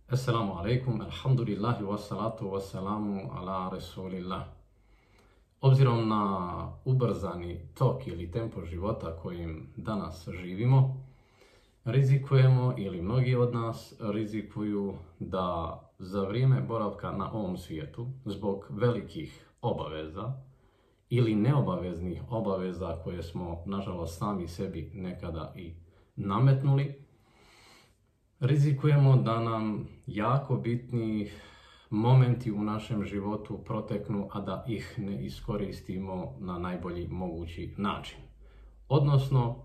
Assalamu alaikum, alhamdulillahi wassalatu wassalamu ala rasulillah. Obzirom na ubrzani tok ili tempo života kojim danas živimo, rizikujemo ili mnogi od nas rizikuju da za vrijeme boravka na ovom svijetu, zbog velikih obaveza ili neobaveznih obaveza koje smo, nažalost, sami sebi nekada i nametnuli, rizikujemo da nam jako bitni momenti u našem životu proteknu, a da ih ne iskoristimo na najbolji mogući način. Odnosno,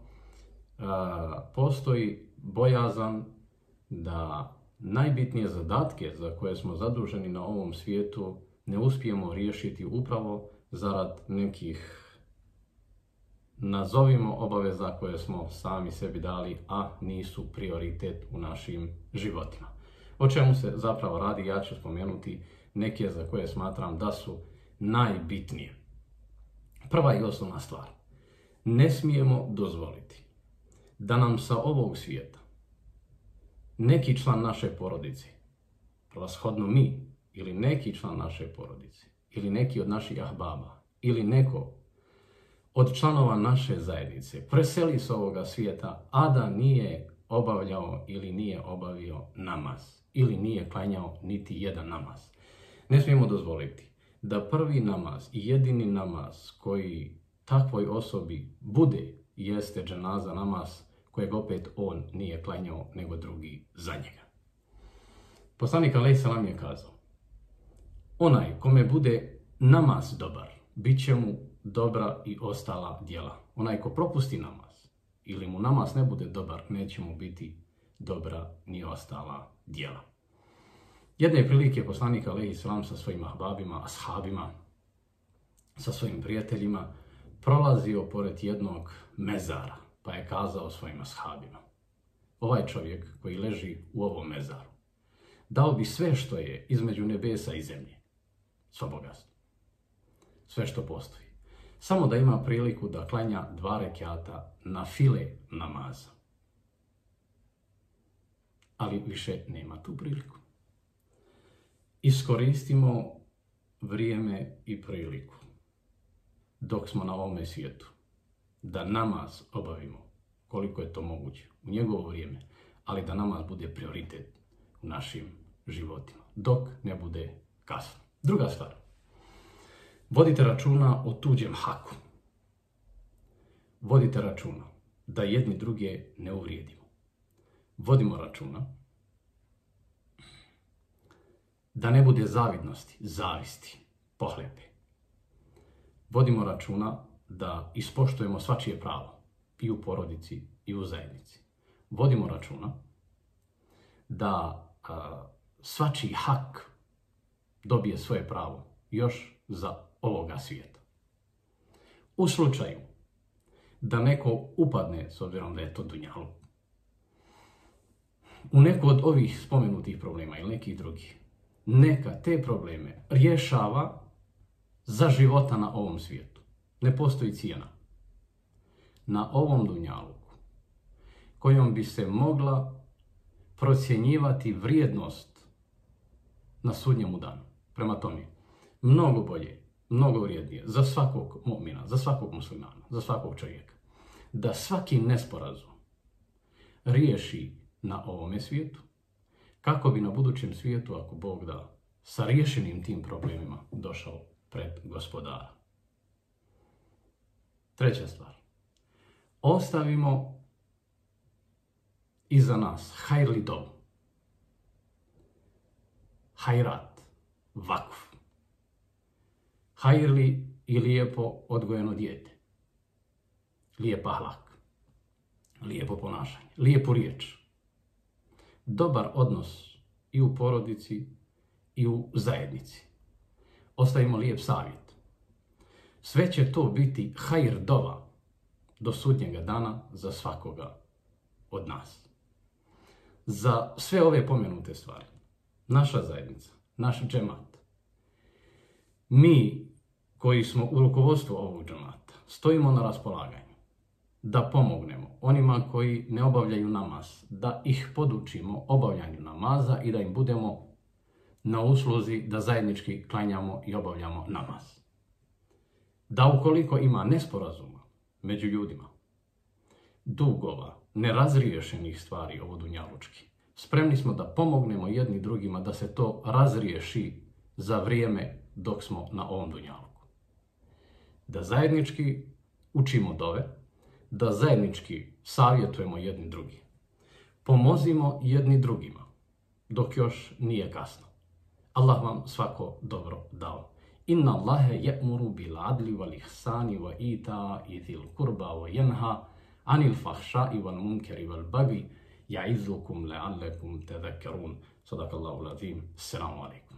postoji bojazan da najbitnije zadatke za koje smo zaduženi na ovom svijetu ne uspijemo riješiti upravo zarad nekih, nazovimo, obaveza koje smo sami sebi dali, a nisu prioritet u našim životima. O čemu se zapravo radi, ja ću spomenuti neke za koje smatram da su najbitnije. Prva i osnovna stvar. Ne smijemo dozvoliti da nam sa ovog svijeta neki član naše porodice, prevashodno mi, ili neki član naše porodice, ili neki od naših ahbaba, ili neko od članova naše zajednice preseli s ovoga svijeta, a da nije obavljao ili nije obavio namaz, ili nije klanjao niti jedan namaz. Ne smijemo dozvoliti da prvi namaz i jedini namaz koji takvoj osobi bude jeste dženaza namaz kojeg opet on nije klanjao nego drugi za njega. Poslanik alejhi selam je kazao: onaj kome bude namaz dobar, bit će mu dobra i ostala djela. Onaj ko propusti namaz ili mu namaz ne bude dobar, neće mu biti dobra ni ostala djela. Jedne prilike poslanik alejhi selam sa svojim ahbabima, ashabima, sa svojim prijateljima prolazio pored jednog mezara, pa je kazao svojim ashabima: ovaj čovjek koji leži u ovom mezaru dao bi sve što je između nebesa i zemlje, sva bogatstva, sve što postoji, samo da ima priliku da klanja 2 rekata na file namaza. Ali više nema tu priliku. Iskoristimo vrijeme i priliku dok smo na ovome svijetu da namaz obavimo koliko je to moguće u njegovo vrijeme, ali da namaz bude prioritet u našim životima dok ne bude kasno. Druga stvar. Vodite računa o tuđem haku. Vodite računa da jedni druge ne uvrijedimo. Vodimo računa da ne bude zavidnosti, zavisti, pohlepe. Vodimo računa da ispoštujemo svačije pravo i u porodici i u zajednici. Vodimo računa da svačiji hak dobije svoje pravo još za ovoga svijeta. U slučaju da neko upadne, s obzirom da je to dunjaluk, u neko od ovih spomenutih problema ili nekih drugih, neka te probleme rješava za života na ovom svijetu. Ne postoji cijena na ovom dunjaluku kojom bi se mogla procjenjivati vrijednost na sudnjemu danu. Prema tome, mnogo bolje, mnogo vrijednije za svakog mu'mina, za svakog muslimana, za svakog čovjeka, da svaki nesporazum riješi na ovome svijetu, kako bi na budućem svijetu, ako Bog da, sa riješenim tim problemima došao pred gospodara. Treća stvar. Ostavimo iza nas hajrli dom, hajrat, vakuf, hajrli i lijepo odgojeno dijete, lijep ahlak, lijepo ponašanje, lijepu riječ, dobar odnos i u porodici i u zajednici. Ostavimo lijep savjet. Sve će to biti hajr dova do sudnjega dana za svakoga od nas. Za sve ove pomenute stvari, naša zajednica, naš džemat, mi koji smo u rukovodstvu ovog džemata, stojimo na raspolaganju da pomognemo onima koji ne obavljaju namaz, da ih podučimo obavljanju namaza i da im budemo na usluzi da zajednički klanjamo i obavljamo namaz. Da ukoliko ima nesporazuma među ljudima, dugova, nerazriješenih stvari ovodunjalučki, spremni smo da pomognemo jedni drugima da se to razriješi za vrijeme dok smo na ovom dunjaluku. Da zajednički učimo dove, da zajednički savjetujemo jedni drugi. Pomozimo jedni drugima dok još nije kasno. Allah vam svako dobro dao. Inna Allahe je'muru bil adli wal ihsani wa ita'i zil kurba wa yanha anil fahša'i wal munkari wal bagi ya'izukum la'allakum tadhakkarun. Sadakallahu l'azim. Assalamu alaikum.